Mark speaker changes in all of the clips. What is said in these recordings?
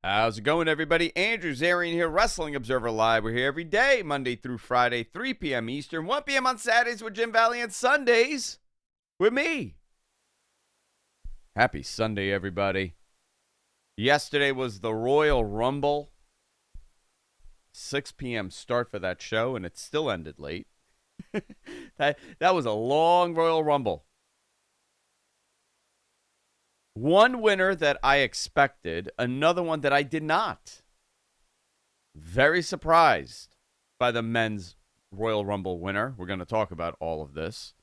Speaker 1: How's it going, everybody? Andrew Zarian here, Wrestling Observer Live. We're here every day, Monday through Friday, 3 p.m. Eastern, 1 p.m. on Saturdays with Jim Valley, and Sundays with me. Happy Sunday, everybody. Yesterday was the Royal Rumble. 6 p.m. start for that show, and it still ended late. that was a long Royal Rumble. One winner that I expected, another one that I did not. Very surprised by the men's Royal Rumble winner. We're going to talk about all of this.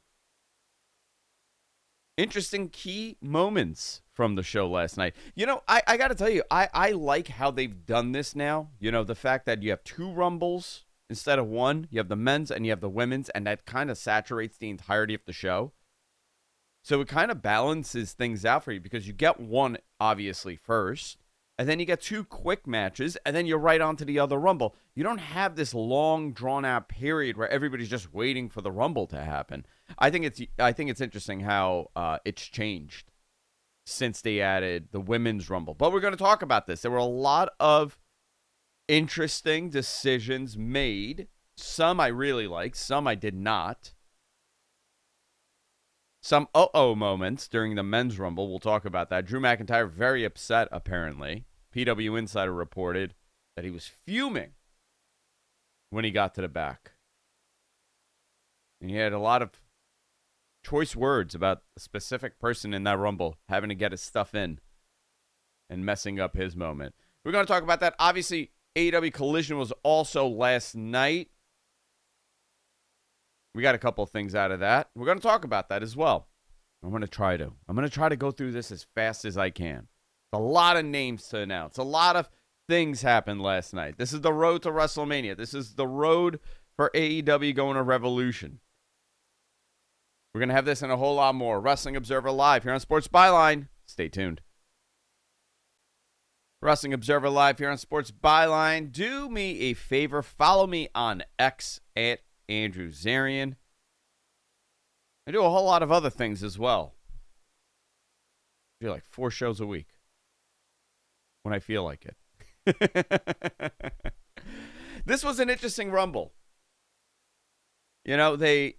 Speaker 1: Interesting key moments from the show last night. You know, I got to tell you, I like how they've done this now. You know, the fact that you have two Rumbles instead of one. You have the men's and you have the women's, and that kind of saturates the entirety of the show. So it kind of balances things out for you because you get one, obviously, first, and then you get two quick matches, and then you're right on to the other Rumble. You don't have this long, drawn-out period where everybody's just waiting for the Rumble to happen. I think it's interesting how it's changed since they added the Women's Rumble. But we're going to talk about this. There were a lot of interesting decisions made. Some I really liked, some I did not. Some moments during the men's Rumble. We'll talk about that. Drew McIntyre very upset, apparently. PW Insider reported that he was fuming when he got to the back. And he had a lot of choice words about a specific person in that Rumble having to get his stuff in and messing up his moment. We're going to talk about that. Obviously, AEW Collision was also last night. We got a couple of things out of that. We're going to talk about that as well. I'm going to try to go through this as fast as I can. A lot of names to announce. A lot of things happened last night. This is the road to WrestleMania. This is the road for AEW going to Revolution. We're going to have this and a whole lot more. Wrestling Observer Live here on Sports Byline. Stay tuned. Wrestling Observer Live here on Sports Byline. Do me a favor. Follow me on X at Andrew Zarian. I do a whole lot of other things as well. I do like 4 shows a week when I feel like it. This was an interesting Rumble. You know, they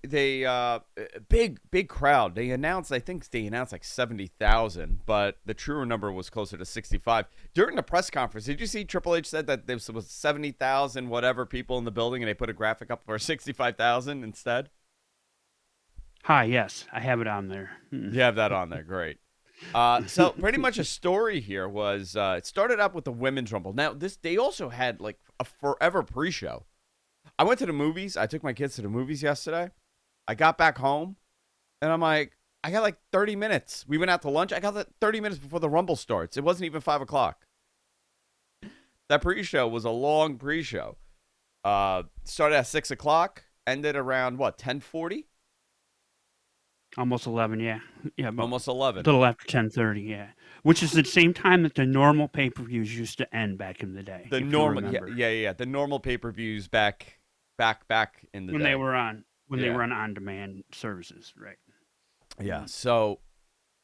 Speaker 1: big crowd. I think they announced like 70,000, but the truer number was closer to 65. During the press conference, did you see Triple H said that there was 70,000 whatever people in the building, and they put a graphic up for 65,000 instead?
Speaker 2: Hi, yes, I have it on there.
Speaker 1: You have that on there, great. So pretty much a story here was it started up with the Women's Rumble. Now they also had like a forever pre-show. I went to the movies. I took my kids to the movies yesterday. I got back home, and I'm like, I got like 30 minutes. We went out to lunch. I got that 30 minutes before the Rumble starts. It wasn't even 5 o'clock. That pre-show was a long pre-show. Started at 6 o'clock, ended around, 10:40?
Speaker 2: Almost 11, yeah.
Speaker 1: Almost 11.
Speaker 2: A little after 10:30, yeah. Which is the same time that the normal pay-per-views used to end back in the day.
Speaker 1: The normal, yeah. The normal pay-per-views back in the
Speaker 2: when
Speaker 1: day.
Speaker 2: They were on-demand services, right?
Speaker 1: Yeah. So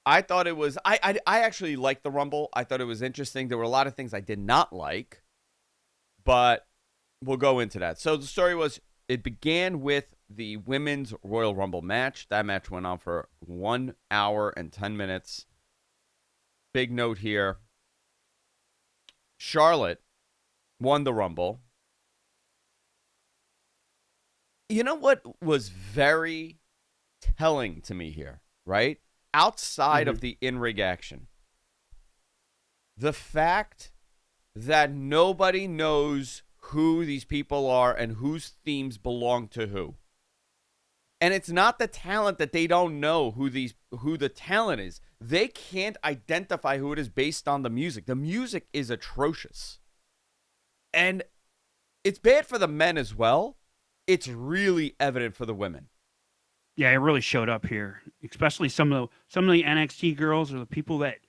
Speaker 1: I thought it was. I actually liked the Rumble. I thought it was interesting. There were a lot of things I did not like, but we'll go into that. So the story was, it began with the Women's Royal Rumble match. That match went on for 1 hour and 10 minutes. Big note here. Charlotte won the Rumble. You know what was very telling to me here, right? Outside of the in-ring action. The fact that nobody knows who these people are and whose themes belong to who. And it's not the talent that they don't know who the talent is. They can't identify who it is based on the music. The music is atrocious. And it's bad for the men as well. It's really evident for the women.
Speaker 2: Yeah, it really showed up here, especially some of the NXT girls or the people that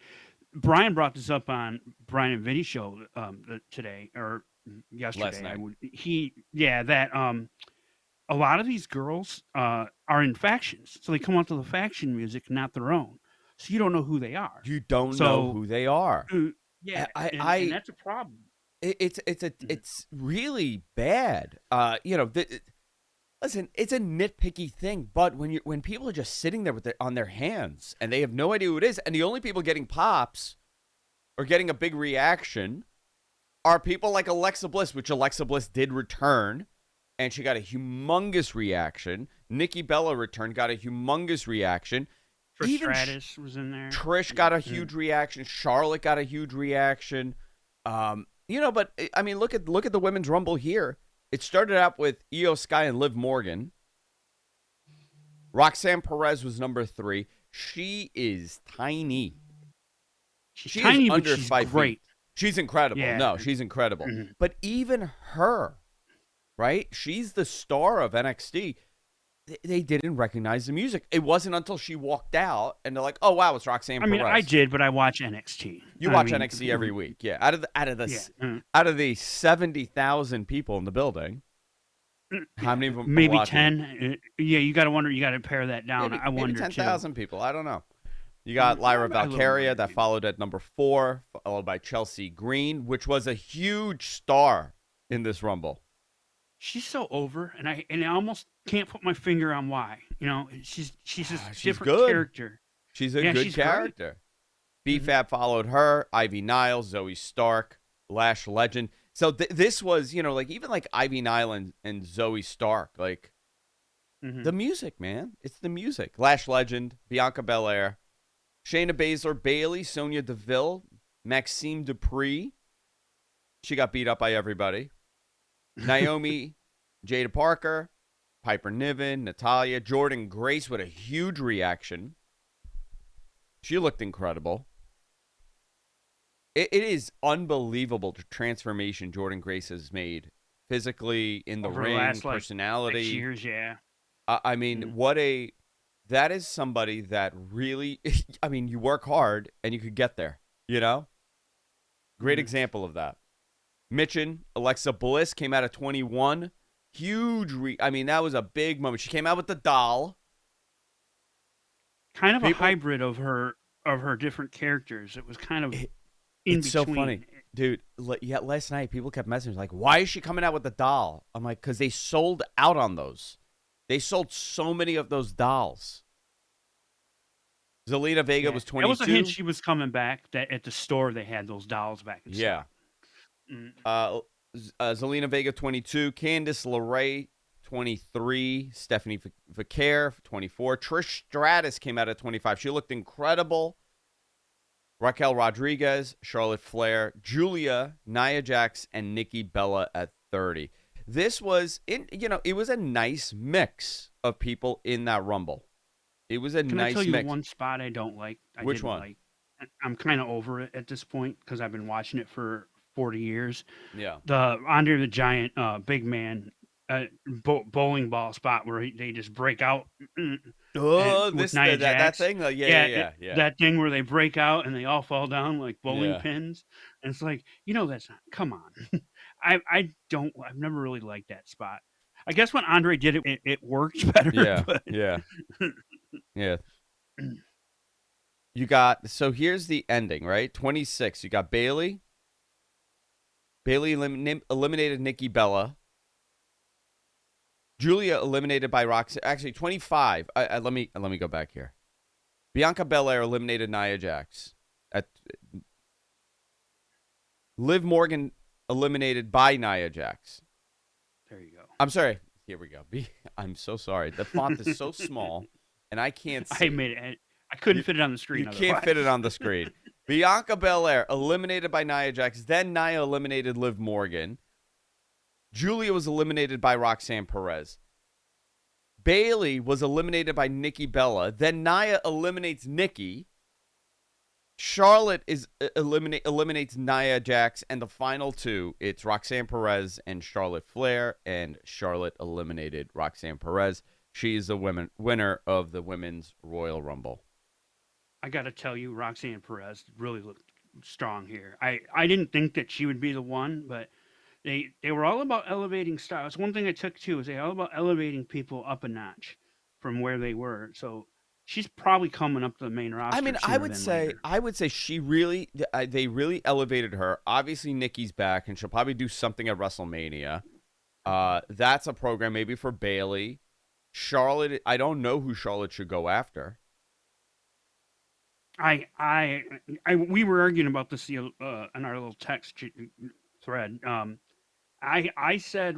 Speaker 2: Brian brought this up on Brian and Vinny's show today or yesterday.
Speaker 1: Last night.
Speaker 2: A lot of these girls are in factions, so they come out to the faction music, not their own. So you don't know who they are.
Speaker 1: You don't know who they are.
Speaker 2: Yeah, and
Speaker 1: I
Speaker 2: that's a problem. Mhm.
Speaker 1: it's really bad. Listen, it's a nitpicky thing, but when people are just sitting there with on their hands and they have no idea who it is, and the only people getting pops or getting a big reaction are people like Alexa Bliss, which Alexa Bliss did return, and she got a humongous reaction. Nikki Bella returned, got a humongous reaction.
Speaker 2: For
Speaker 1: Even
Speaker 2: Stratus was in there.
Speaker 1: Trish got a huge reaction. Charlotte got a huge reaction. But I mean, look at the women's rumble here. It started out with Io Sky and Liv Morgan. Roxanne Perez was number 3. She is tiny.
Speaker 2: She's
Speaker 1: She
Speaker 2: tiny,
Speaker 1: is
Speaker 2: but
Speaker 1: under
Speaker 2: she's
Speaker 1: 5
Speaker 2: great.
Speaker 1: feet. She's incredible.
Speaker 2: Yeah.
Speaker 1: No, she's incredible.
Speaker 2: Mhm.
Speaker 1: But even her, right? She's the star of NXT. They didn't recognize the music. It wasn't until she walked out and they're like, "Oh wow, it's Roxanne
Speaker 2: I mean,
Speaker 1: Perez."
Speaker 2: I did, but I watch NXT.
Speaker 1: You watch NXT every week, yeah. Out of the 70,000 people in the building, how many of them?
Speaker 2: Maybe
Speaker 1: are
Speaker 2: 10. Yeah, you got to wonder. You got to pare that down. I wonder
Speaker 1: maybe
Speaker 2: 10,000
Speaker 1: 10,000 people. I don't know. You got Lyra Valkyria that followed at number 4, followed by Chelsea Green, which was a huge star in this Rumble.
Speaker 2: She's so over, and I almost can't put my finger on why. She's this different character.
Speaker 1: She's a good character. BFAB followed her, Ivy Nile, Zoe Stark, Lash Legend. So this was, even like Ivy Nile and Zoe Stark, like the music, man. It's the music. Lash Legend, Bianca Belair, Shayna Baszler, Bayley, Sonya Deville, Maxime Dupree. She got beat up by everybody. Naomi, Jada Parker, Piper Niven, Natalia, Jordan Grace with a huge reaction. She looked incredible. It is unbelievable the transformation Jordan Grace has made physically, in the ring, personality.
Speaker 2: 6 years, yeah.
Speaker 1: I mean, that is somebody that really, I mean, you work hard and you could get there, Great example of that. Mitchin, Alexa Bliss came out at 21. Huge. That was a big moment. She came out with the doll.
Speaker 2: Kind of a hybrid of her different characters. It was kind of in
Speaker 1: it's
Speaker 2: between.
Speaker 1: So funny. Dude, last night people kept messaging like, why is she coming out with the doll? I'm like, because they sold out on those. They sold so many of those dolls. Zelina Vega was 22.
Speaker 2: That was a hint she was coming back. That at the store they had those dolls back in stock.
Speaker 1: Zelina Vega 22, Candice LeRae 23, Stephanie Vaquer 24, Trish Stratus came out at 25. She looked incredible. Raquel Rodriguez, Charlotte Flair, Julia, Nia Jax, and Nikki Bella at 30. This was it was a nice mix of people in that Rumble. It was a nice mix.
Speaker 2: Can I tell you one spot I don't like?
Speaker 1: Which one?
Speaker 2: I'm kind of over it at this point because I've been watching it for 40 years.
Speaker 1: Yeah.
Speaker 2: The Andre the Giant big man bowling ball spot where they just break out.
Speaker 1: That thing? Yeah.
Speaker 2: That thing where they break out and they all fall down like bowling pins. And it's like, that's not, come on. I've never really liked that spot. I guess when Andre did it, it worked better.
Speaker 1: Yeah.
Speaker 2: But...
Speaker 1: Yeah. So here's the ending, right? 26. You got Bayley. Bayley eliminated Nikki Bella. Julia eliminated by Roxanne. Actually, 25. Let me go back here. Bianca Belair eliminated Nia Jax. Liv Morgan eliminated by Nia Jax.
Speaker 2: There you go.
Speaker 1: I'm sorry. Here we go. I'm so sorry. The font is so small, and I can't see.
Speaker 2: I couldn't fit it on the screen.
Speaker 1: You can't fit it on the screen. Bianca Belair eliminated by Nia Jax. Then Nia eliminated Liv Morgan. Julia was eliminated by Roxanne Perez. Bayley was eliminated by Nikki Bella. Then Nia eliminates Nikki. Charlotte eliminates Nia Jax, and the final two, it's Roxanne Perez and Charlotte Flair, and Charlotte eliminated Roxanne Perez. She is the winner of the Women's Royal Rumble.
Speaker 2: I got to tell you, Roxanne Perez really looked strong here. I didn't think that she would be the one, but they were all about elevating styles. One thing I took too is they all about elevating people up a notch from where they were. So she's probably coming up to the main roster.
Speaker 1: I mean,
Speaker 2: I
Speaker 1: would say she really, they really elevated her. Obviously, Nikki's back, and she'll probably do something at WrestleMania. That's a program maybe for Bayley. Charlotte, I don't know who Charlotte should go after.
Speaker 2: We were arguing about this in our little text thread. I said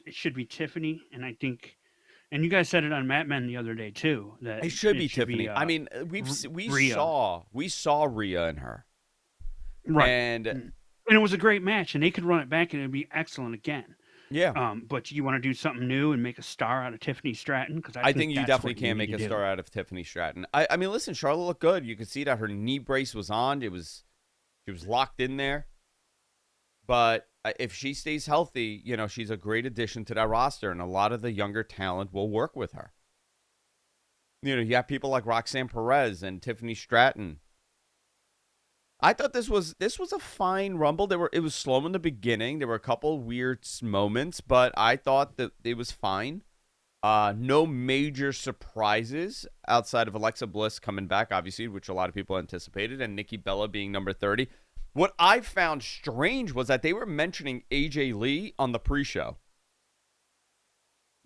Speaker 2: it should be Tiffany, and I think, and you guys said it on Mad Men the other day too. That
Speaker 1: It should be Tiffany. I mean, we saw Rhea in her,
Speaker 2: right?
Speaker 1: And
Speaker 2: it was a great match, and they could run it back, and it'd be excellent again.
Speaker 1: Yeah.
Speaker 2: But you want to do something new and make a star out of Tiffany Stratton? Because
Speaker 1: I think you definitely can make a star out of Tiffany Stratton. I mean, listen, Charlotte looked good. You could see that her knee brace was on. She was locked in there. But if she stays healthy, you know, she's a great addition to that roster, and a lot of the younger talent will work with her. You know, you have people like Roxanne Perez and Tiffany Stratton. I thought this was a fine Rumble. It was slow in the beginning. There were a couple weird moments, but I thought that it was fine. No major surprises outside of Alexa Bliss coming back, obviously, which a lot of people anticipated, and Nikki Bella being number 30. What I found strange was that they were mentioning AJ Lee on the pre-show.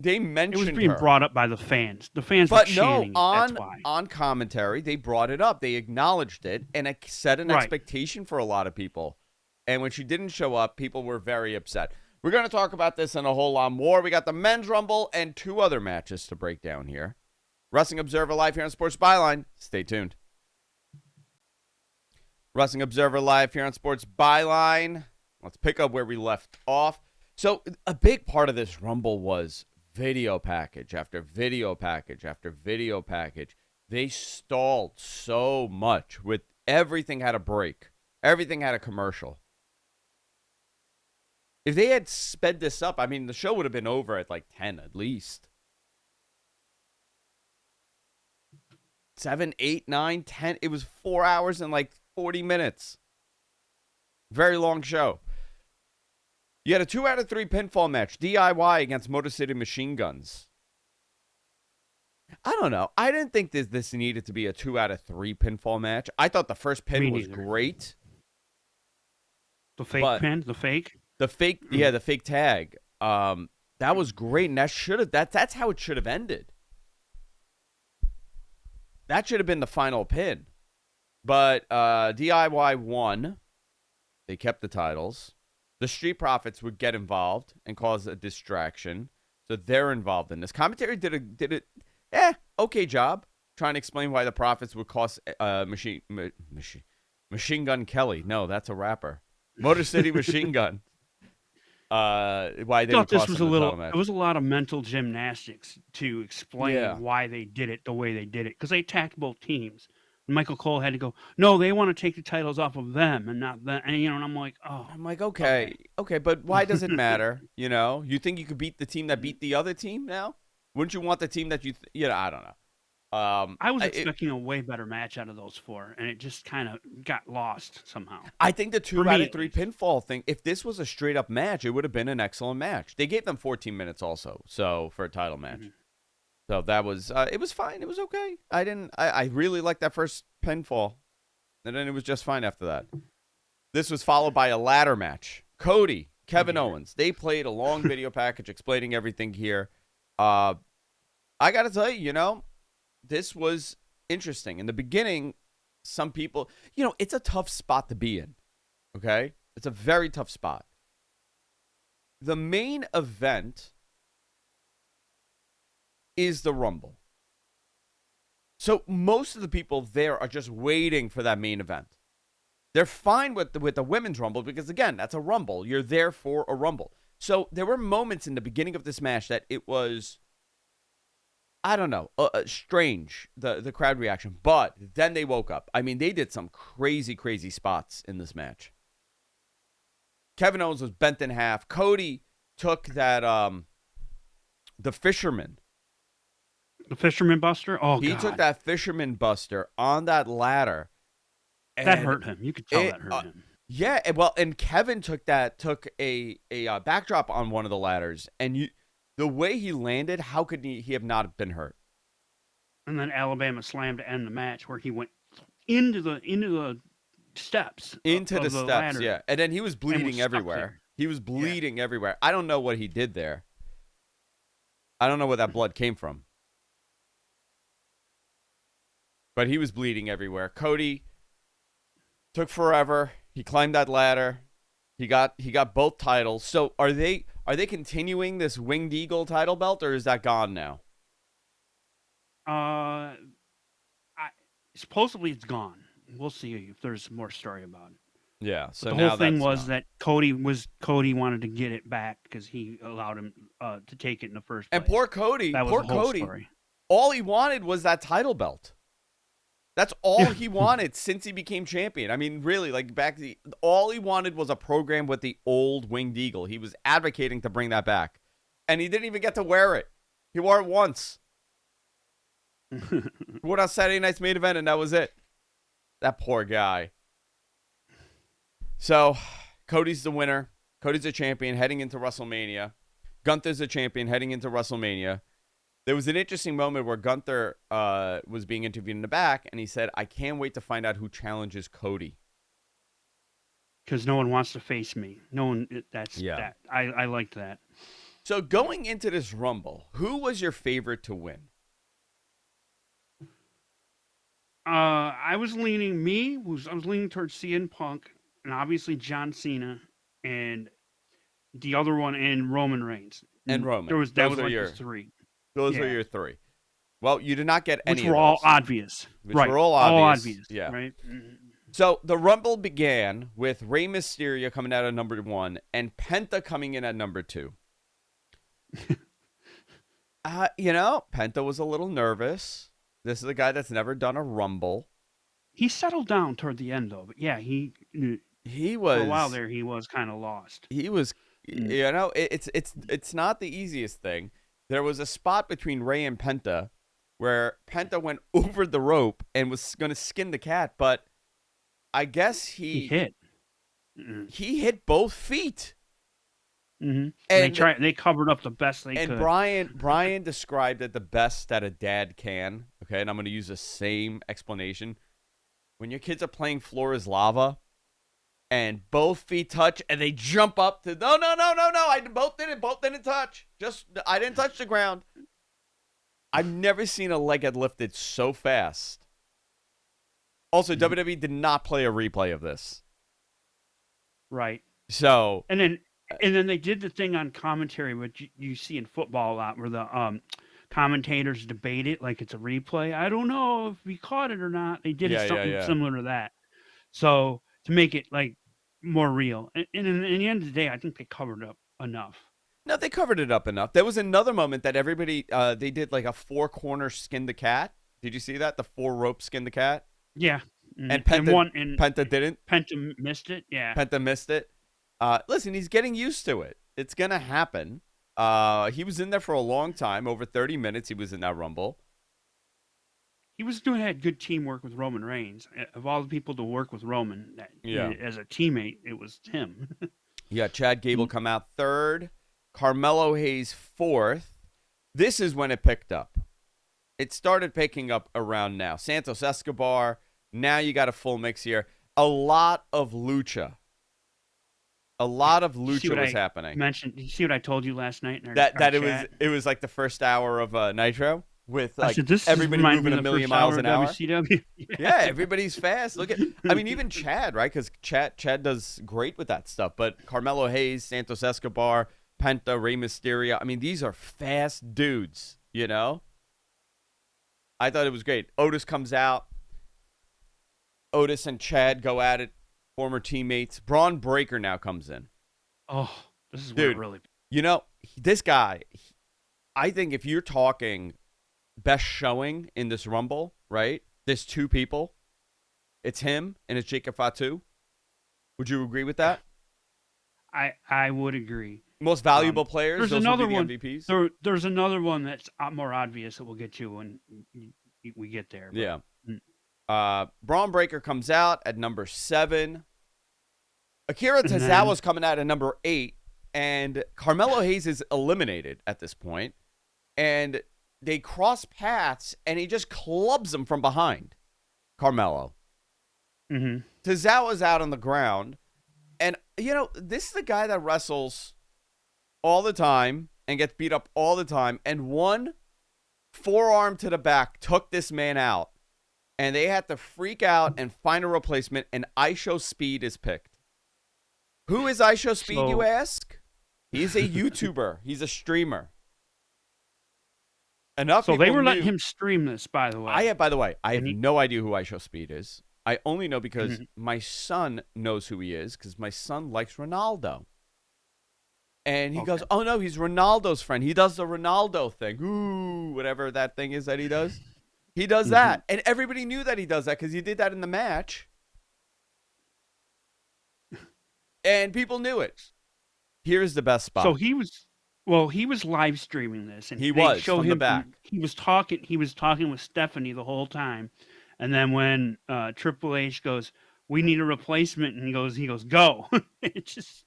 Speaker 1: They mentioned
Speaker 2: it was being brought up by the fans. The fans were chanting. That's why.
Speaker 1: On commentary, they brought it up. They acknowledged it, and it set an expectation for a lot of people. And when she didn't show up, people were very upset. We're going to talk about this and a whole lot more. We got the Men's Rumble and 2 other matches to break down here. Wrestling Observer Live here on Sports Byline. Stay tuned. Wrestling Observer Live here on Sports Byline. Let's pick up where we left off. So a big part of this Rumble was video package after video package after video package. They stalled so much with everything had a break. Everything had a commercial. If they had sped this up, I mean, the show would have been over at like 10 at least. 7, 8, 9, 10. It was 4 hours and like 40 minutes. Very long show. You had a 2 out of 3 pinfall match. DIY against Motor City Machine Guns. I don't know. I didn't think this needed to be a 2 out of 3 pinfall match. I thought the first pin was great.
Speaker 2: The fake pin? The fake?
Speaker 1: The fake, yeah, the fake tag. That was great, and that's how it should have ended. That should have been the final pin. But DIY won. They kept the titles. The Street Profits would get involved and cause a distraction. So they're involved in this. Commentary did it okay job trying to explain why the Profits would cost Machine Gun Kelly. No, that's a rapper. Motor City Machine Gun. Why they would cost
Speaker 2: this was it was a lot of mental gymnastics to explain why they did it the way they did it, because they attacked both teams. Michael Cole had to go, no, they want to take the titles off of them and not them. And, you know, and I'm like,
Speaker 1: okay, but why does it matter? You know, you think you could beat the team that beat the other team now? Wouldn't you want the team that I don't know.
Speaker 2: I was expecting a way better match out of those 4, and it just kind of got lost somehow.
Speaker 1: I think the 2 out of 3 pinfall thing, if this was a straight up match, it would have been an excellent match. They gave them 14 minutes also, so for a title match. Mm-hmm. So that was, it was fine. It was okay. I really liked that first pinfall. And then it was just fine after that. This was followed by a ladder match. Cody, Kevin Owens. They played a long video package explaining everything here. I got to tell you, you know, this was interesting. In the beginning, some people, you know, it's a tough spot to be in. Okay? It's a very tough spot. The main event is the Rumble. So most of the people there are just waiting for that main event. They're fine with the women's Rumble because, again, that's a Rumble. You're there for a Rumble. So there were moments in the beginning of this match that it was, I don't know, strange, the crowd reaction. But then they woke up. I mean, they did some crazy, crazy spots in this match. Kevin Owens was bent in half. Cody took that, the fisherman.
Speaker 2: The Fisherman Buster? Oh,
Speaker 1: he took that Fisherman Buster on that ladder.
Speaker 2: That hurt him. You could tell that hurt him.
Speaker 1: Yeah, well, and Kevin took a backdrop on one of the ladders, and the way he landed, how could he have not been hurt?
Speaker 2: And then Alabama slam to end the match, where he went into the steps
Speaker 1: Into the
Speaker 2: of the
Speaker 1: steps,
Speaker 2: ladder.
Speaker 1: yeah. And then he was bleeding
Speaker 2: stuck
Speaker 1: everywhere.
Speaker 2: there.
Speaker 1: He was bleeding everywhere. I don't know what he did there. I don't know where that blood came from. But he was bleeding everywhere. Cody took forever. He climbed that ladder. He got both titles. So are they continuing this Winged Eagle title belt, or is that gone now?
Speaker 2: Supposedly it's gone. We'll see if there's more story about it.
Speaker 1: Yeah. So
Speaker 2: the
Speaker 1: now
Speaker 2: whole thing was
Speaker 1: gone.
Speaker 2: that Cody wanted to get it back because he allowed him to take it in the first place.
Speaker 1: And poor Cody.
Speaker 2: That was the whole story.
Speaker 1: All he wanted was that title belt. That's all he wanted since he became champion. I mean, really, like all he wanted was a program with the old Winged Eagle. He was advocating to bring that back, and he didn't even get to wear it. He wore it once. He wore it on Saturday night's main event, and that was it. That poor guy. So, Cody's the winner. Cody's the champion heading into WrestleMania. Gunther's the champion heading into WrestleMania. There was an interesting moment where Gunther was being interviewed in the back, and he said, "I can't wait to find out who challenges Cody."
Speaker 2: Because no one wants to face me. No one. That. I liked that.
Speaker 1: So going into this Rumble, who was your favorite to win?
Speaker 2: I was leaning towards CM Punk, and obviously John Cena, and the other one, and Roman Reigns.
Speaker 1: And Roman.
Speaker 2: That was like your three.
Speaker 1: Those were your three. Well, you did not get any of those.
Speaker 2: Which were all obvious.
Speaker 1: Right. Were all obvious.
Speaker 2: Yeah. Right.
Speaker 1: So the Rumble began with Rey Mysterio coming out at number 1 and Penta coming in at number 2. Penta was a little nervous. This is a guy that's never done a Rumble.
Speaker 2: He settled down toward the end, though. But yeah, he was for a while there. He was kind of lost.
Speaker 1: He was, it's not the easiest thing. There was a spot between Rey and Penta where Penta went over the rope and was going to skin the cat, but I guess he
Speaker 2: hit.
Speaker 1: He hit both feet.
Speaker 2: Mm-hmm. And they covered up the best they could.
Speaker 1: And Brian described it the best that a dad can. Okay, and I'm going to use the same explanation. When your kids are playing Floor is Lava, and both feet touch, and they jump up to no. Both didn't touch. I didn't touch the ground. I've never seen a leg get lifted so fast. Also, WWE did not play a replay of this.
Speaker 2: Right.
Speaker 1: So
Speaker 2: and then they did the thing on commentary, which you see in football a lot, where the commentators debate it like it's a replay. I don't know if we caught it or not. They did something similar to that. So to make it like more real. And in the end of the day, I think they covered up enough.
Speaker 1: No, they covered it up enough. There was another moment that everybody they did like a 4-corner skin the cat. Did you see that? The 4-rope skin the cat?
Speaker 2: Yeah.
Speaker 1: And Penta didn't.
Speaker 2: Penta missed it. Yeah.
Speaker 1: Penta missed it. Listen, he's getting used to it. It's going to happen. He was in there for a long time, over 30 minutes he was in that Rumble.
Speaker 2: He had good teamwork with Roman Reigns. Of all the people to work with Roman, as a teammate, it was him.
Speaker 1: Yeah, Chad Gable come out 3rd. Carmelo Hayes 4th. This is when it picked up. It started picking up around now. Santos Escobar. Now you got a full mix here. A lot of lucha. A lot of lucha was happening.
Speaker 2: Did you see what I told you last night?
Speaker 1: It was like the first hour of Nitro with like everybody moving a million miles an hour. Yeah, everybody's fast. Even Chad, right? Because Chad does great with that stuff. But Carmelo Hayes, Santos Escobar, Penta, Rey Mysterio. I mean, these are fast dudes. I thought it was great. Otis comes out. Otis and Chad go at it. Former teammates. Braun Breaker now comes in.
Speaker 2: Oh, this is what really...
Speaker 1: this guy, I think if you're talking best showing in this Rumble, right? There's 2 people. It's him and it's Jacob Fatu. Would you agree with that?
Speaker 2: I would agree.
Speaker 1: Most valuable players,
Speaker 2: there's
Speaker 1: those
Speaker 2: another
Speaker 1: would be the MVPs?
Speaker 2: There's another one that's more obvious that we'll get to when we get there. But,
Speaker 1: yeah. Braun Breaker comes out at number 7. Akira Tozawa's coming out at number 8. And Carmelo Hayes is eliminated at this point. And they cross paths, and he just clubs him from behind, Carmelo.
Speaker 2: Mm-hmm.
Speaker 1: Tozawa's out on the ground. And, this is the guy that wrestles all the time and gets beat up all the time. And one forearm to the back took this man out. And they had to freak out and find a replacement. And ISHO Speed is picked. Who is ISHO Speed, you ask? He's a YouTuber. He's a streamer. Enough.
Speaker 2: So they were letting him stream this, by the way.
Speaker 1: I have no idea who ISHO Speed is. I only know because my son knows who he is, because my son likes Ronaldo. And he goes, oh, no, he's Ronaldo's friend. He does the Ronaldo thing. Ooh, whatever that thing is that he does. He does that. And everybody knew that he does that because he did that in the match. And people knew it. Here's the best spot.
Speaker 2: So he was live streaming this, and
Speaker 1: he was from the back.
Speaker 2: He was talking with Stephanie the whole time. And then when Triple H goes, "We need a replacement," and he goes, "Go!" It's just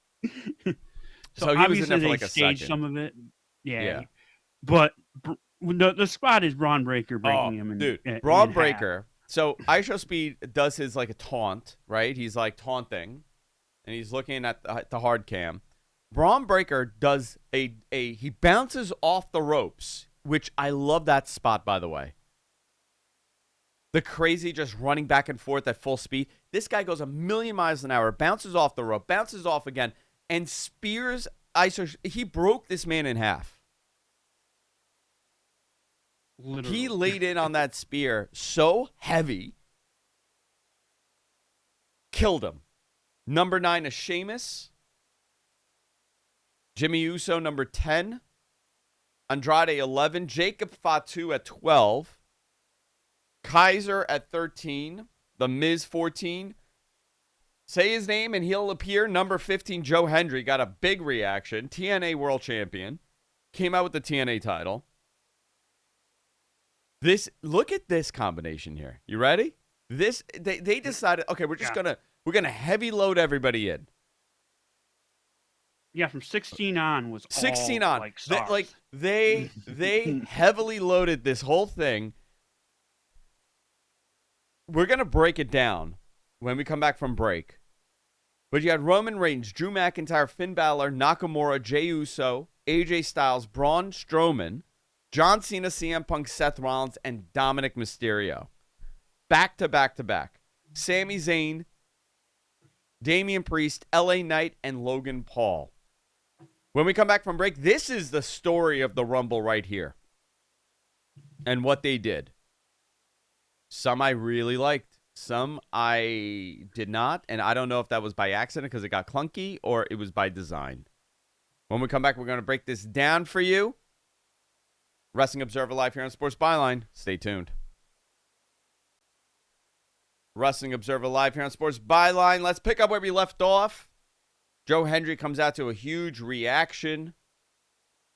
Speaker 1: so he was in there for like a second.
Speaker 2: Some of it, yeah. But the spot is Braun Breaker breaking him.
Speaker 1: Braun Breaker. So ISHO Speed does his like a taunt, right? He's like taunting, and he's looking at the hard cam. Braun Breaker does he bounces off the ropes, which I love that spot, by the way. The crazy just running back and forth at full speed. This guy goes 1,000,000 miles an hour, bounces off the rope, bounces off again, and spears ISO. He broke this man in half. Literally. He laid in on that spear so heavy, killed him. Number 9 is Sheamus. Jimmy Uso, number 10. Andrade, 11. Jacob Fatu at 12. Kaiser at 13. The Miz, 14. Say his name and he'll appear. Number 15, Joe Hendry, got a big reaction. TNA World Champion. Came out with the TNA title. Look at this combination here. You ready? They decided, okay, we're gonna heavy load everybody in.
Speaker 2: Yeah, from 16 on was
Speaker 1: 16
Speaker 2: all,
Speaker 1: on.
Speaker 2: Like stars.
Speaker 1: They heavily loaded this whole thing. We're gonna break it down when we come back from break. But you had Roman Reigns, Drew McIntyre, Finn Balor, Nakamura, Jey Uso, AJ Styles, Braun Strowman, John Cena, CM Punk, Seth Rollins, and Dominic Mysterio. Back to back to back. Sami Zayn, Damian Priest, LA Knight, and Logan Paul. When we come back from break, this is the story of the Rumble right here. And what they did. Some I really liked. Some I did not. And I don't know if that was by accident because it got clunky or it was by design. When we come back, we're going to break this down for you. Wrestling Observer Live here on Sports Byline. Stay tuned. Wrestling Observer Live here on Sports Byline. Let's pick up where we left off. Joe Hendry comes out to a huge reaction.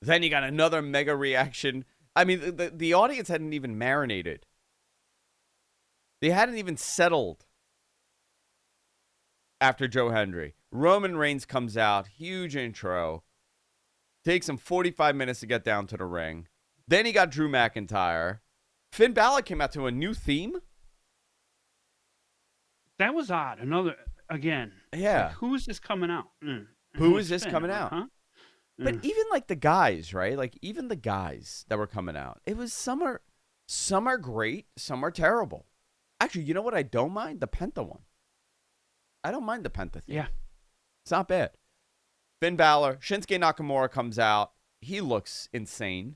Speaker 1: Then you got another mega reaction. I mean, the audience hadn't even marinated. They hadn't even settled after Joe Hendry. Roman Reigns comes out, huge intro. Takes him 45 minutes to get down to the ring. Then he got Drew McIntyre. Finn Balor came out to a new theme.
Speaker 2: That was odd. Again.
Speaker 1: Yeah.
Speaker 2: Like, who is this coming out?
Speaker 1: Who is this coming out?
Speaker 2: Huh?
Speaker 1: But even like the guys, right? Like even the guys that were coming out, it was some are great, some are terrible. Actually, you know what I don't mind? The Penta one. I don't mind the Penta theme.
Speaker 2: Yeah.
Speaker 1: It's not bad. Finn Balor, Shinsuke Nakamura comes out. He looks insane.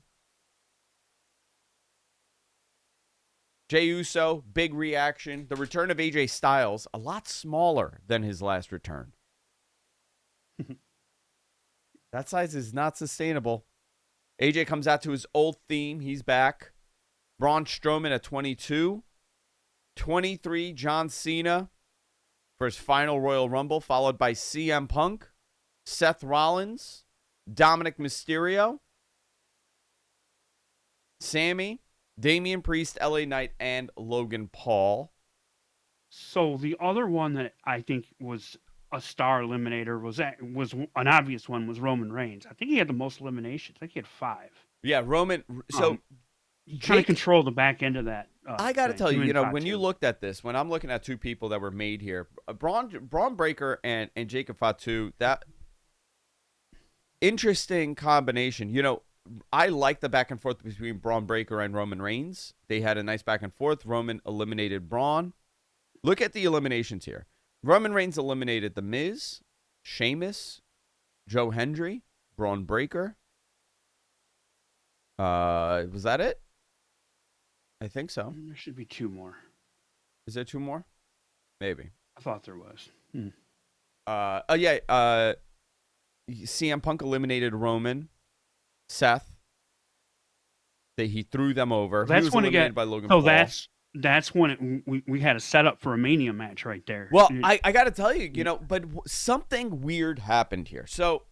Speaker 1: Jey Uso, big reaction. The return of AJ Styles, a lot smaller than his last return. That size is not sustainable. AJ comes out to his old theme. He's back. Braun Strowman at 22. 23, John Cena for his final Royal Rumble, followed by CM Punk, Seth Rollins, Dominic Mysterio, Sammy, Damian Priest, LA Knight, and Logan Paul.
Speaker 2: So the other one that I think was a star eliminator was an obvious one was Roman Reigns. I think he had the most eliminations. I think he had 5.
Speaker 1: Yeah, Roman. So
Speaker 2: he kind of controlled the back end of that.
Speaker 1: I got to tell you,
Speaker 2: Fatu.
Speaker 1: when you looked at this, when I'm looking at two people that were made here, Braun Breaker and Jacob Fatu, that interesting combination. I like the back and forth between Braun Breaker and Roman Reigns. They had a nice back and forth. Roman eliminated Braun. Look at the eliminations here. Roman Reigns eliminated The Miz, Sheamus, Joe Hendry, Braun Breaker. Was that it? I think so.
Speaker 2: There should be two more.
Speaker 1: Is there two more? Maybe.
Speaker 2: I thought there was.
Speaker 1: CM Punk eliminated Roman, Seth. He threw them over.
Speaker 2: That's
Speaker 1: he was
Speaker 2: when
Speaker 1: eliminated by Logan Paul.
Speaker 2: That's when we had a setup for a Mania match right there.
Speaker 1: Well, I got to tell you, but something weird happened here. So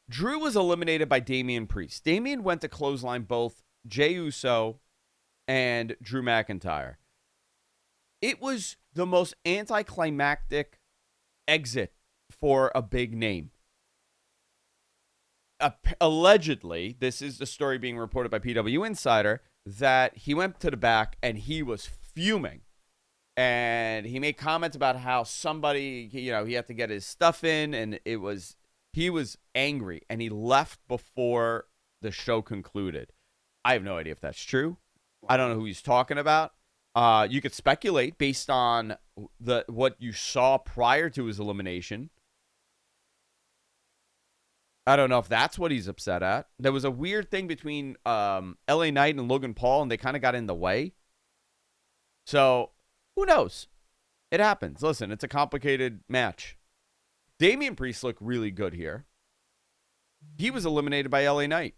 Speaker 1: Drew was eliminated by Damian Priest. Damian went to clothesline both Jey Uso and Drew McIntyre. It was the most anticlimactic exit for a big name. Allegedly, this is the story being reported by PW Insider, that he went to the back and he was fuming. And he made comments about how somebody, he had to get his stuff in, and he was angry, and he left before the show concluded. I have no idea if that's true. I don't know who he's talking about. You could speculate based on what you saw prior to his elimination. I don't know if that's what he's upset at. There was a weird thing between LA Knight and Logan Paul, and they kind of got in the way. So, who knows? It happens. Listen, it's a complicated match. Damian Priest looked really good here. He was eliminated by LA Knight.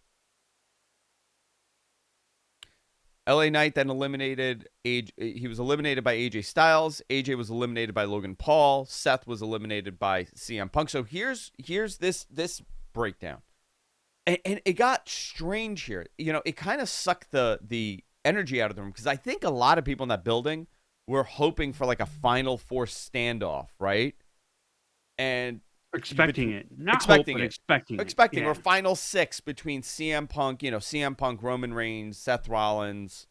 Speaker 1: LA Knight then eliminated he was eliminated by AJ Styles. AJ was eliminated by Logan Paul. Seth was eliminated by CM Punk. So here's this breakdown. And it got strange here. It kind of sucked the energy out of the room, because I think a lot of people in that building were hoping for like a Final Four standoff, right? And
Speaker 2: expecting it. Not
Speaker 1: expecting
Speaker 2: hope, but
Speaker 1: it.
Speaker 2: expecting
Speaker 1: Or Final Six between CM Punk, CM Punk, Roman Reigns, Seth Rollins,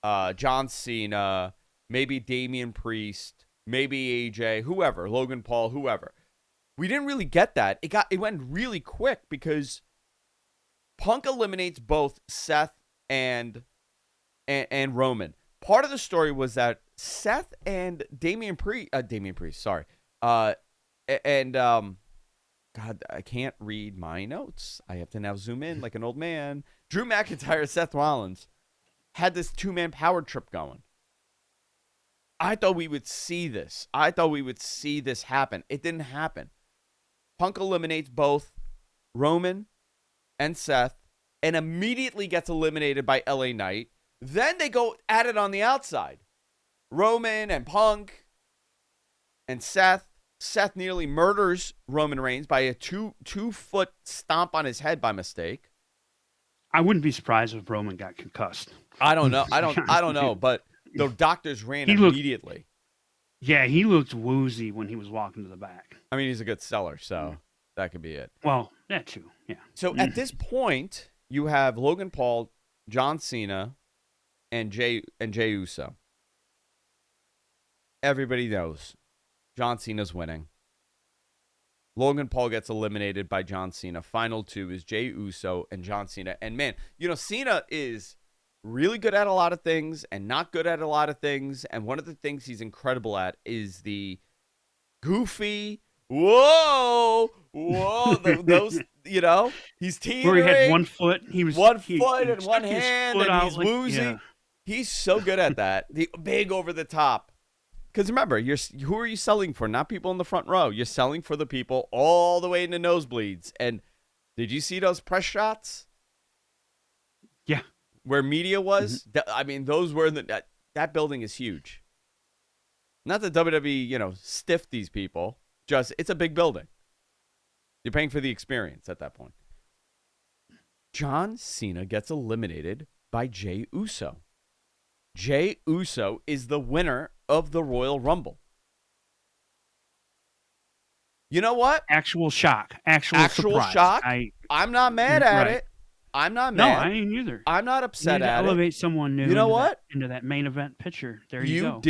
Speaker 1: John Cena, maybe Damian Priest, maybe AJ, whoever, Logan Paul, whoever. We didn't really get that. It went really quick because Punk eliminates both Seth and Roman. Part of the story was that Seth and Damian Priest, sorry. God, I can't read my notes. I have to now zoom in like an old man. Drew McIntyre, Seth Rollins had this two-man power trip going. I thought we would see this. I thought we would see this happen. It didn't happen. Punk eliminates both Roman and Seth and immediately gets eliminated by LA Knight. Then they go at it on the outside. Roman and Punk and Seth. Seth nearly murders Roman Reigns by a two-foot stomp on his head by mistake.
Speaker 2: I wouldn't be surprised if Roman got concussed.
Speaker 1: I don't know. I don't know, but the doctors ran immediately.
Speaker 2: He looked woozy when he was walking to the back.
Speaker 1: I mean, he's a good seller, so that could be it.
Speaker 2: Well, that too, yeah.
Speaker 1: So at this point, you have Logan Paul, John Cena, and Jey Uso. Everybody knows John Cena's winning. Logan Paul gets eliminated by John Cena. Final two is Jey Uso and John Cena. And man, Cena is really good at a lot of things and not good at a lot of things. And one of the things he's incredible at is the goofy, those, he's teetering.
Speaker 2: Where he had one foot.
Speaker 1: He was one foot and one hand, and he's woozy. Yeah. He's so good at that. The big over the top. Because remember, who are you selling for? Not people in the front row. You're selling for the people all the way in the nosebleeds. And did you see those press shots?
Speaker 2: Yeah.
Speaker 1: Where media was? Mm-hmm. I mean, those were that building is huge. Not that WWE, stiffed these people. Just, it's a big building. You're paying for the experience at that point. John Cena gets eliminated by Jey Uso. Jey Uso is the winner of the Royal Rumble. You know what?
Speaker 2: Actual shock. Actual surprise.
Speaker 1: Shock. I'm not mad at it. I'm not
Speaker 2: No,
Speaker 1: mad.
Speaker 2: I ain't either.
Speaker 1: I'm not
Speaker 2: You
Speaker 1: upset
Speaker 2: need to
Speaker 1: at it.
Speaker 2: elevate someone new
Speaker 1: You know what?
Speaker 2: into that main event picture. There you go.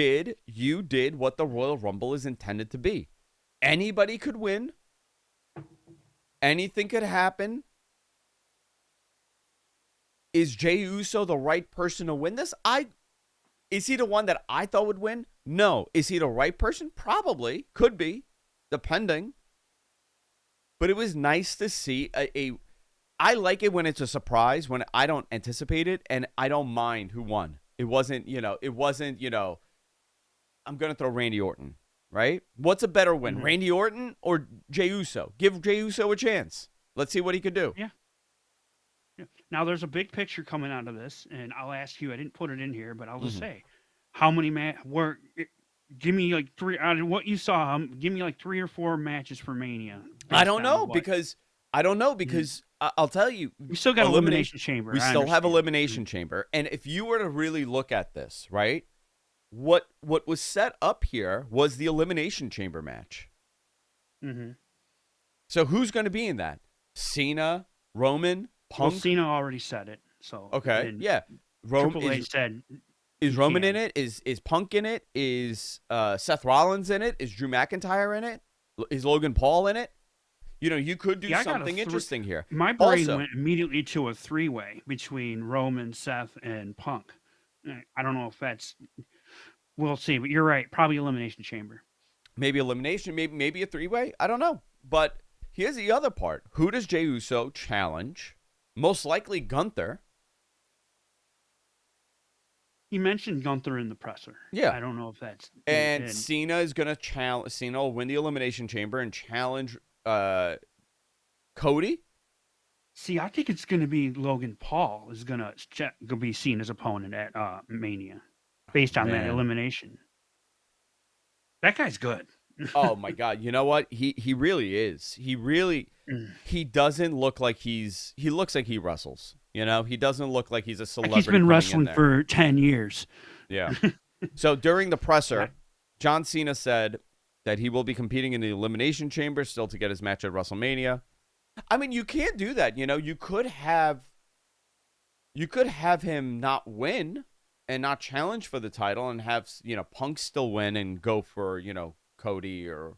Speaker 1: You did what the Royal Rumble is intended to be. Anybody could win. Anything could happen. Is Jey Uso the right person to win this? Is he the one that I thought would win? No. Is he the right person? Probably. Could be. Depending. But it was nice to see I like it when it's a surprise, when I don't anticipate it, and I don't mind who won. It wasn't, I'm going to throw Randy Orton, right? What's a better win, Randy Orton or Jey Uso? Give Jey Uso a chance. Let's see what he could do.
Speaker 2: Yeah. Now, there's a big picture coming out of this, and I'll ask you, I didn't put it in here, but I'll just say, how many give me like 3, out of what you saw, give me like 3 or 4 matches for Mania.
Speaker 1: I don't know because I'll tell you.
Speaker 2: We still got Elimination Chamber.
Speaker 1: We still have Elimination Chamber. And if you were to really look at this, right, what was set up here was the Elimination Chamber match.
Speaker 2: Mm-hmm.
Speaker 1: So who's going to be in that? Cena, Roman, Punk?
Speaker 2: Well, Cena already said it. So
Speaker 1: okay, yeah.
Speaker 2: Triple H said.
Speaker 1: Is Roman in it? Is Punk in it? Is Seth Rollins in it? Is Drew McIntyre in it? Is Logan Paul in it? You could do something interesting here.
Speaker 2: My brain went immediately to a 3-way between Roman, Seth, and Punk. I don't know if that's. We'll see, but you're right. Probably Elimination Chamber.
Speaker 1: Maybe elimination. Maybe a 3-way. I don't know. But here's the other part. Who does Jey Uso challenge? Most likely Gunther.
Speaker 2: He mentioned Gunther in the presser.
Speaker 1: Yeah.
Speaker 2: I don't know if that's.
Speaker 1: And Cena is going to challenge. Cena will win the Elimination Chamber and challenge Cody.
Speaker 2: See, I think it's going to be Logan Paul is going to be Cena's opponent at Mania, based on that elimination. That guy's good.
Speaker 1: Oh my God! You know what? He really is. He doesn't look like he looks like he wrestles. He doesn't look like he's a celebrity.
Speaker 2: He's been wrestling for 10 years.
Speaker 1: Yeah. So during the presser, John Cena said that he will be competing in the Elimination Chamber still to get his match at WrestleMania. I mean, you can't do that. You could have him not win and not challenge for the title and have, Punk still win and go for, Cody or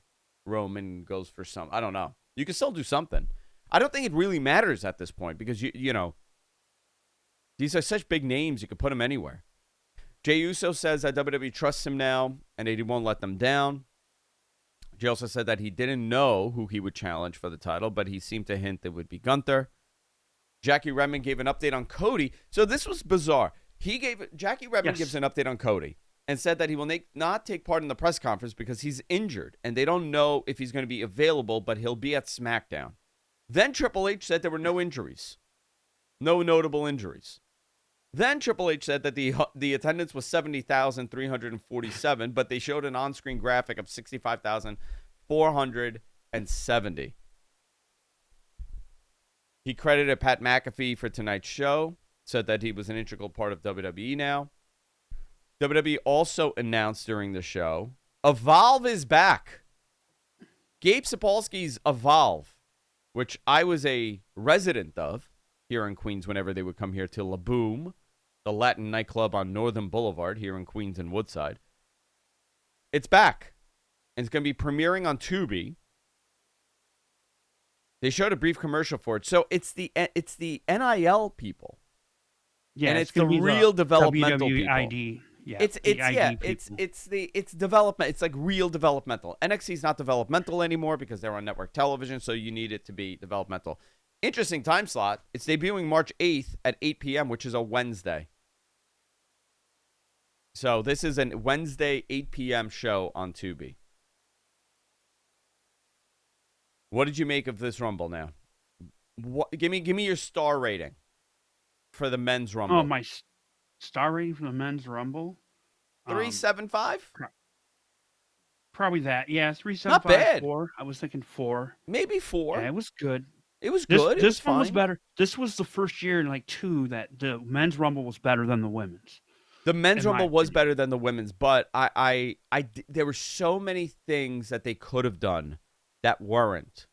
Speaker 1: Roman goes for some. I don't know. You can still do something. I don't think it really matters at this point because, these are such big names. You could put them anywhere. Jey Uso says that WWE trusts him now and that he won't let them down. Jey also said that he didn't know who he would challenge for the title, but he seemed to hint it would be Gunther. Jackie Redmond gave an update on Cody. So this was bizarre. Jackie Redmond gives an update on Cody and said that he will not take part in the press conference because he's injured, and they don't know if he's going to be available, but he'll be at SmackDown. Then Triple H said there were no injuries, no notable injuries. Then Triple H said that the attendance was 70,347, but they showed an on-screen graphic of 65,470. He credited Pat McAfee for tonight's show, said that he was an integral part of WWE now. WWE also announced during the show, Evolve is back. Gabe Sapolsky's Evolve, which I was a resident of here in Queens whenever they would come here to La Boom, the Latin nightclub on Northern Boulevard here in Queens and Woodside. It's back. And it's going to be premiering on Tubi. They showed a brief commercial for it. So it's the NIL people.
Speaker 2: Yeah,
Speaker 1: and it's the real developmental
Speaker 2: WWE
Speaker 1: people.
Speaker 2: Yeah,
Speaker 1: it's development. It's like real developmental. NXT is not developmental anymore because they're on network television, so you need it to be developmental. Interesting time slot. It's debuting March 8th at 8 p.m., which is a Wednesday. So this is a Wednesday 8 p.m. show on Tubi. What did you make of this Rumble now? Give me your star rating for the men's Rumble.
Speaker 2: Oh, my star rating for the men's Rumble?
Speaker 1: 3.75?
Speaker 2: Probably that. Yeah, 3.75.
Speaker 1: Not bad.
Speaker 2: 4. I was thinking 4.
Speaker 1: Maybe 4.
Speaker 2: Yeah, it was good.
Speaker 1: It was good.
Speaker 2: This one was better. This was the first year in like 2 that the men's Rumble was better than the women's.
Speaker 1: The men's Rumble was better than the women's, but there were so many things that they could have done that weren't.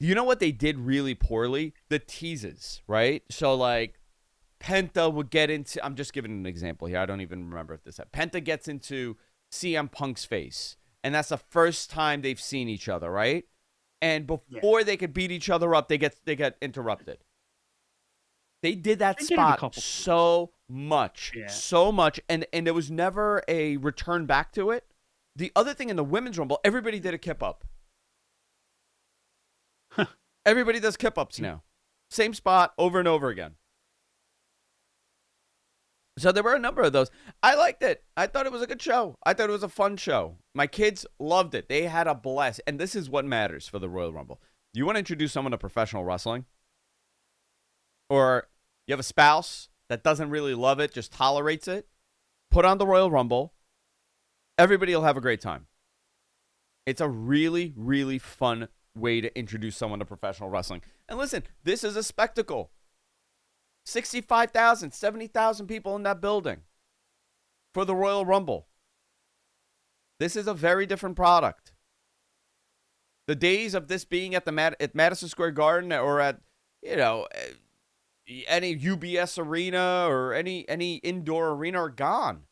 Speaker 1: You know what they did really poorly? The teases, right? So, like, Penta would get into, I'm just giving an example here. I don't even remember if this happened. Penta gets into CM Punk's face, and that's the first time they've seen each other, right? And before they could beat each other up, they get interrupted. They did that spot so much, and there was never a return back to it. The other thing in the Women's Rumble, everybody did a kip up. Everybody does kip ups now. Same spot over and over again. So there were a number of those. I liked it. I thought it was a good show. I thought it was a fun show. My kids loved it. They had a blast. And this is what matters for the Royal Rumble. You want to introduce someone to professional wrestling? Or you have a spouse that doesn't really love it, just tolerates it? Put on the Royal Rumble. Everybody will have a great time. It's a really, really fun way to introduce someone to professional wrestling. And listen, this is a spectacle. 65,000, 70,000 people in that building for the Royal Rumble. This is a very different product. The days of this being at Madison Square Garden or at, any UBS arena or any indoor arena are gone.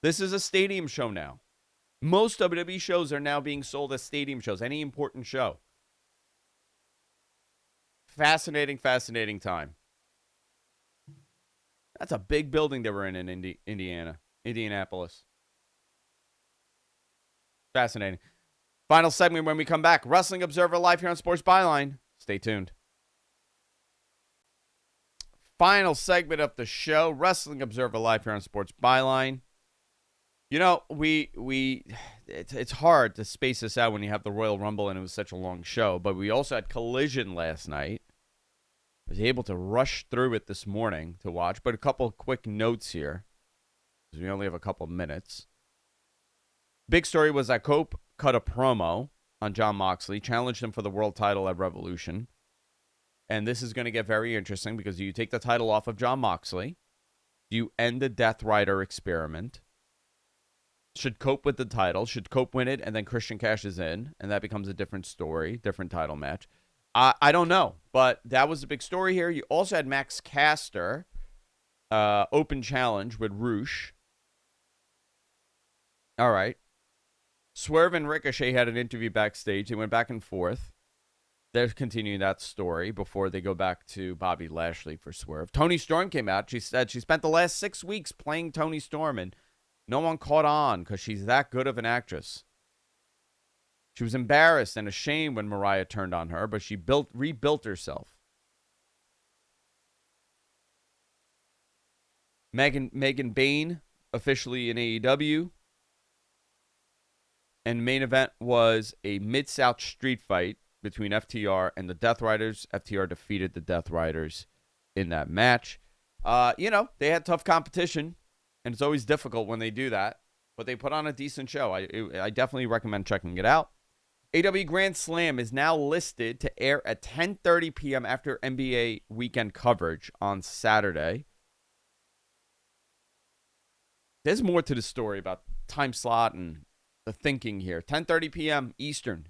Speaker 1: This is a stadium show now. Most WWE shows are now being sold as stadium shows. Any important show. Fascinating, fascinating time. That's a big building they were in Indianapolis. Fascinating. Final segment when we come back. Wrestling Observer live here on Sports Byline. Stay tuned. Final segment of the show. Wrestling Observer live here on Sports Byline. It's hard to space this out when you have the Royal Rumble and it was such a long show, but we also had Collision last night. I was able to rush through it this morning to watch, but a couple of quick notes here, because we only have a couple of minutes. Big story was that Cope cut a promo on Jon Moxley, challenged him for the world title at Revolution, and this is going to get very interesting because you take the title off of Jon Moxley, you end the Death Rider experiment. Should Cope with the title? Should Cope win it and then Christian cashes in and that becomes a different story, different title match? I don't know, but that was a big story here. You also had Max Caster open challenge with Roosh. All right. Swerve and Ricochet had an interview backstage. They went back and forth. They're continuing that story before they go back to Bobby Lashley for Swerve. Toni Storm came out. She said she spent the last 6 weeks playing Toni Storm and no one caught on because she's that good of an actress. She was embarrassed and ashamed when Mariah turned on her, but she rebuilt herself. Megan Bayne officially in AEW. And main event was a Mid-South street fight between FTR and the Death Riders. FTR defeated the Death Riders in that match. They had tough competition. And it's always difficult when they do that. But they put on a decent show. I definitely recommend checking it out. AEW Grand Slam is now listed to air at 10:30 p.m. after NBA weekend coverage on Saturday. There's more to the story about time slot and the thinking here. 10:30 p.m. Eastern.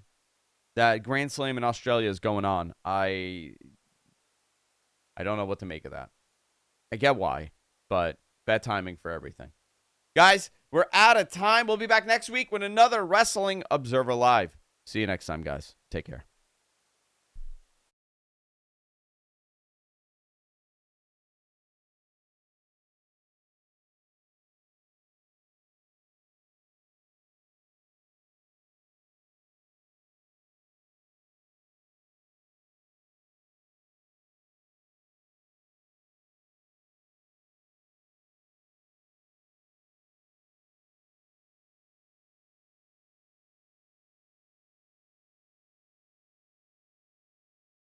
Speaker 1: That Grand Slam in Australia is going on. I don't know what to make of that. I get why, but bad timing for everything. Guys, we're out of time. We'll be back next week with another Wrestling Observer Live. See you next time, guys. Take care.